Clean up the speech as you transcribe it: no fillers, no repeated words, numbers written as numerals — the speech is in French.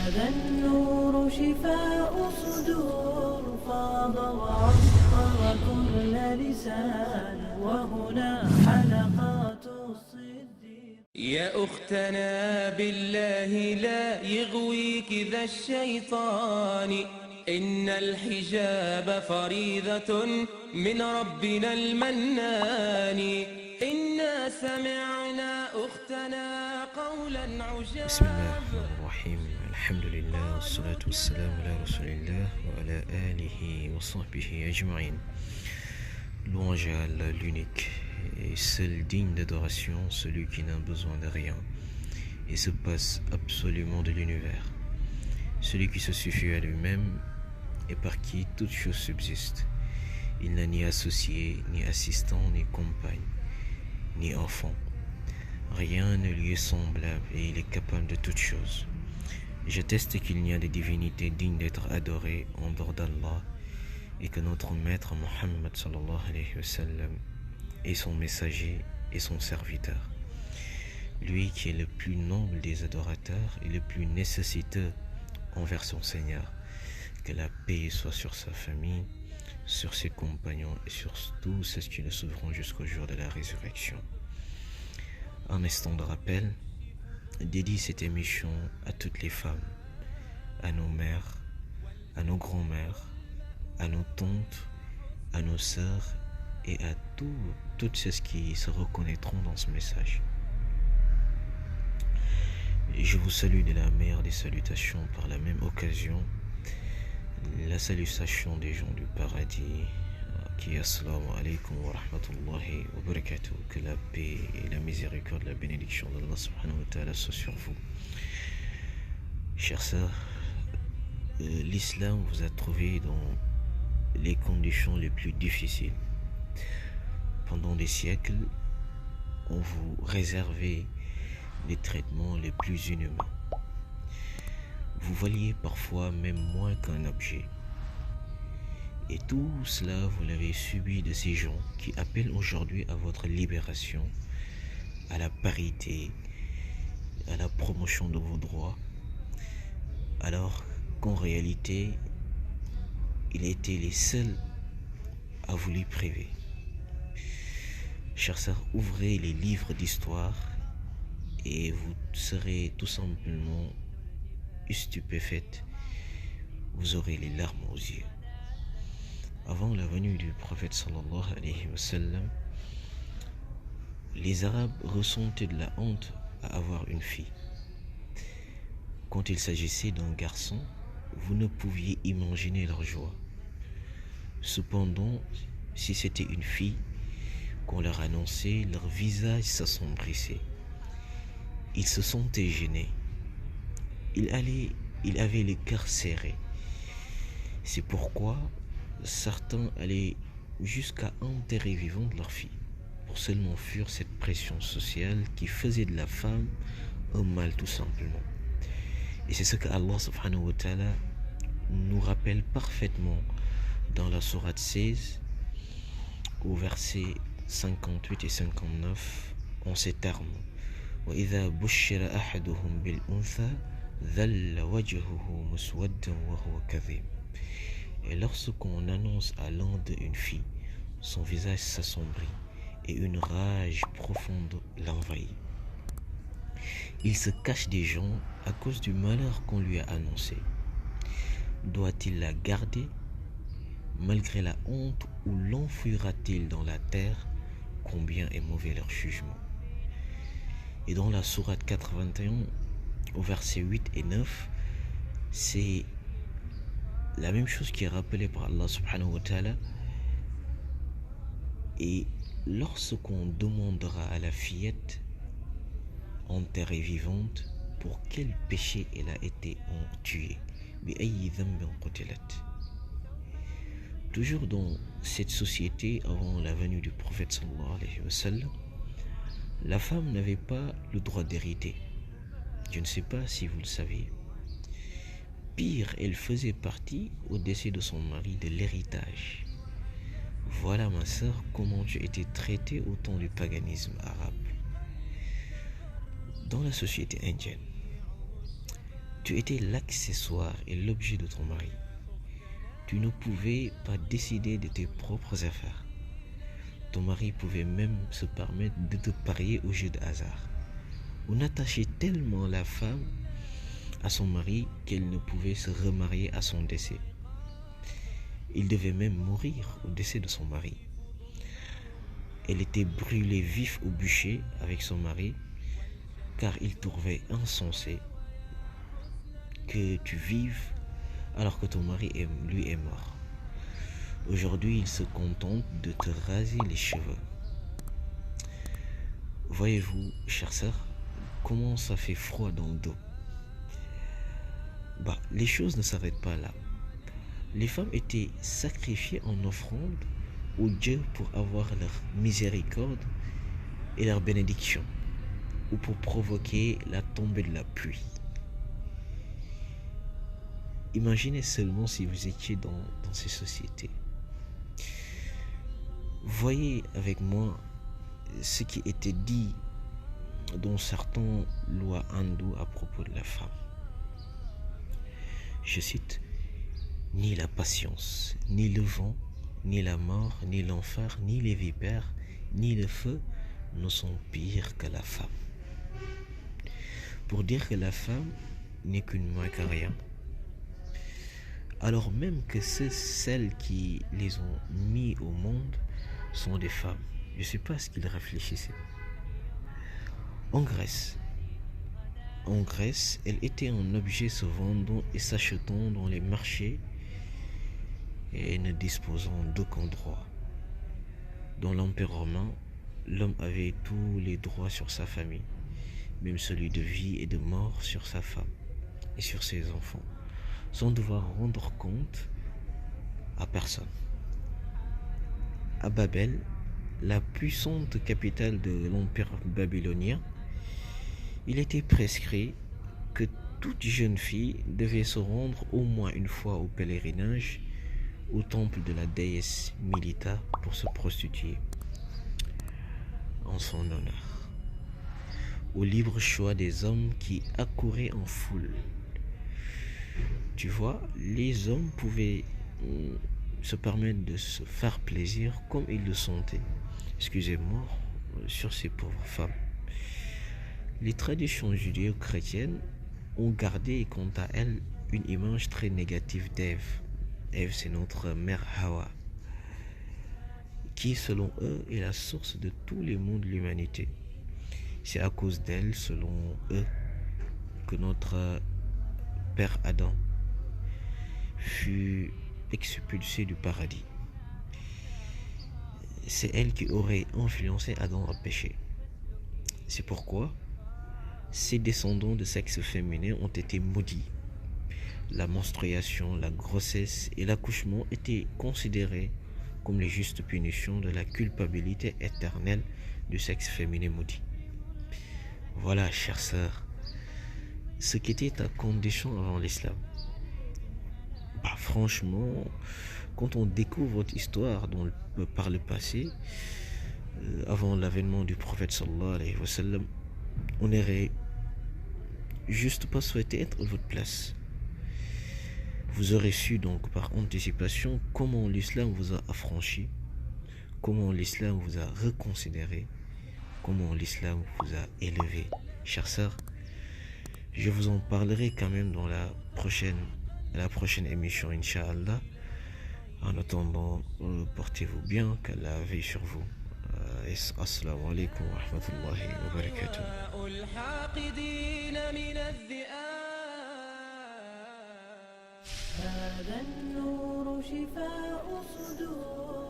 هذا النور شفاء صدور فاض وعصر كل لسان وهنا حلقات الصديق. يا أختنا بالله لا يغويك ذا الشيطان، إن الحجاب فريضة من ربنا المنان. إنا سمعنا أختنا قولا عجابا. بسم الله الرحمن الرحيم. الحمد لله والصلاة والسلام على رسول الله وعلى آله وصحبه أجمعين. Louange à Allah l'unique et seul digne d'adoration, celui qui n'a besoin de rien et se passe absolument de l'univers, celui qui se suffit à lui-même et par qui toute chose subsiste. Il n'a ni associé, ni assistant, ni compagne, ni enfant. Rien ne lui est semblable et il est capable de toutes choses. J'atteste qu'il n'y a des divinités dignes d'être adorées en dehors d'Allah et que notre maître Mohammed sallallahu alayhi wa sallam est son messager et son serviteur. Lui qui est le plus noble des adorateurs et le plus nécessiteux envers son Seigneur. Que la paix soit sur sa famille, sur ses compagnons et sur tous ceux qui le suivront jusqu'au jour de la résurrection. Un instant de rappel, dédie cette émission à toutes les femmes, à nos mères, à nos grands-mères, à nos tantes, à nos sœurs et à toutes celles qui se reconnaîtront dans ce message. Je vous salue de la meilleure des salutations par la même occasion, la salutation des gens du paradis, qui est assalamu alaikum wa rahmatullahi wa barakatuh. Que la paix et la miséricorde, la bénédiction d'Allah subhanahu wa ta'ala soit sur vous. Chers sœurs, l'islam vous a trouvé dans les conditions les plus difficiles. Pendant des siècles, on vous réservait les traitements les plus inhumains. Vous valiez parfois même moins qu'un objet. Et tout cela, vous l'avez subi de ces gens qui appellent aujourd'hui à votre libération, à la parité, à la promotion de vos droits, alors qu'en réalité, ils étaient les seuls à vous les priver. Chers sœurs, ouvrez les livres d'histoire et vous serez tout simplement stupéfaites. Vous aurez les larmes aux yeux. Avant la venue du prophète sallallahu alayhi wa sallam, les Arabes ressentaient de la honte à avoir une fille. Quand il s'agissait d'un garçon, vous ne pouviez imaginer leur joie. Cependant, si c'était une fille qu'on leur annonçait, leur visage s'assombrissait. Ils se sentaient gênés. Ils avaient le cœur serré. C'est pourquoi certains allaient jusqu'à enterrer vivante leur fille pour seulement fuir cette pression sociale qui faisait de la femme un mal tout simplement. Et c'est ce que Allah subhanahu wa ta'ala nous rappelle parfaitement dans la sourate 16 au verset 58 et 59 en ces termes: وَإِذَا بُشِّرَ أَحَدُهُمْ بِالْأُنْثَى ظَلَّ وَجْهُهُ مُسْوَدًّا وَهُوَ كَظِيمٌ. Et lorsqu'on annonce à l'un d'eux une fille, son visage s'assombrit et une rage profonde l'envahit. Il se cache des gens à cause du malheur qu'on lui a annoncé. Doit-il la garder malgré la honte ou l'enfouira-t-il dans la terre? Combien est mauvais leur jugement. Et dans la sourate 81, au verset 8 et 9, c'est la même chose qui est rappelée par Allah subhanahu wa ta'ala. Et lorsqu'on demandera à la fillette enterrée vivante pour quel péché elle a été tuée, toujours dans cette société avant la venue du prophète sallallahu alayhi wa sallam, la femme n'avait pas le droit d'hériter. Je ne sais pas si vous le saviez. Pire, elle faisait partie, au décès de son mari, de l'héritage. Voilà, ma sœur, comment tu étais traitée au temps du paganisme arabe. Dans la société indienne, Tu étais l'accessoire et l'objet de ton mari. Tu ne pouvais pas décider de tes propres affaires. Ton mari pouvait même se permettre de te parier au jeu de hasard. On attachait tellement la femme à son mari qu'elle ne pouvait se remarier à son décès. Il devait même mourir au décès de son mari. Elle était brûlée vif au bûcher avec son mari, car il trouvait insensé que tu vives alors que ton mari lui est mort. Aujourd'hui, il se contente de te raser les cheveux. Voyez-vous, chère sœur, comment ça fait froid dans le dos. Les choses ne s'arrêtent pas là. Les femmes étaient sacrifiées en offrande au Dieu pour avoir leur miséricorde et leur bénédiction, ou pour provoquer la tombée de la pluie. Imaginez seulement si vous étiez dans ces sociétés. Voyez avec moi ce qui était dit dans certaines lois hindoues à propos de la femme. Je cite: ni la patience, ni le vent, ni la mort, ni l'enfer, ni les vipères, ni le feu ne sont pires que la femme. Pour dire que la femme n'est qu'une moins que rien, alors même que celles qui les ont mis au monde sont des femmes. Je ne sais pas ce qu'ils réfléchissaient. En Grèce, elle était un objet se vendant et s'achetant dans les marchés et ne disposant d'aucun droit. Dans l'Empire romain, l'homme avait tous les droits sur sa famille, même celui de vie et de mort sur sa femme et sur ses enfants, sans devoir rendre compte à personne. À Babel, la puissante capitale de l'Empire babylonien, il était prescrit que toute jeune fille devait se rendre au moins une fois au pèlerinage au temple de la déesse Milita pour se prostituer en son honneur, au libre choix des hommes qui accouraient en foule. Tu vois, les hommes pouvaient se permettre de se faire plaisir comme ils le sentaient, excusez-moi, sur ces pauvres femmes. Les traditions judéo-chrétiennes ont gardé, quant à elles, une image très négative d'Ève. Ève, c'est notre mère Hawa, qui, selon eux, est la source de tous les maux de l'humanité. C'est à cause d'elle, selon eux, que notre père Adam fut expulsé du paradis. C'est elle qui aurait influencé Adam à pécher. C'est pourquoi ses descendants de sexe féminin ont été maudits. La menstruation, la grossesse et l'accouchement étaient considérés comme les justes punitions de la culpabilité éternelle du sexe féminin maudit. Voilà, chère sœur, ce qu'était ta condition avant l'islam. Franchement, quand on découvre votre histoire par le passé, avant l'avènement du prophète sallallahu alayhi wa sallam, on n'aurait juste pas souhaité être à votre place. Vous aurez su donc par anticipation comment l'islam vous a affranchi, comment l'islam vous a reconsidéré, comment l'islam vous a élevé. Chère sœur, je vous en parlerai quand même dans la prochaine émission, Inch'Allah. En attendant, portez-vous bien, qu'Allah veille sur vous. Assalamu alaikum wa rahmatullahi wa barakatuh. هذا النور شفاء صدور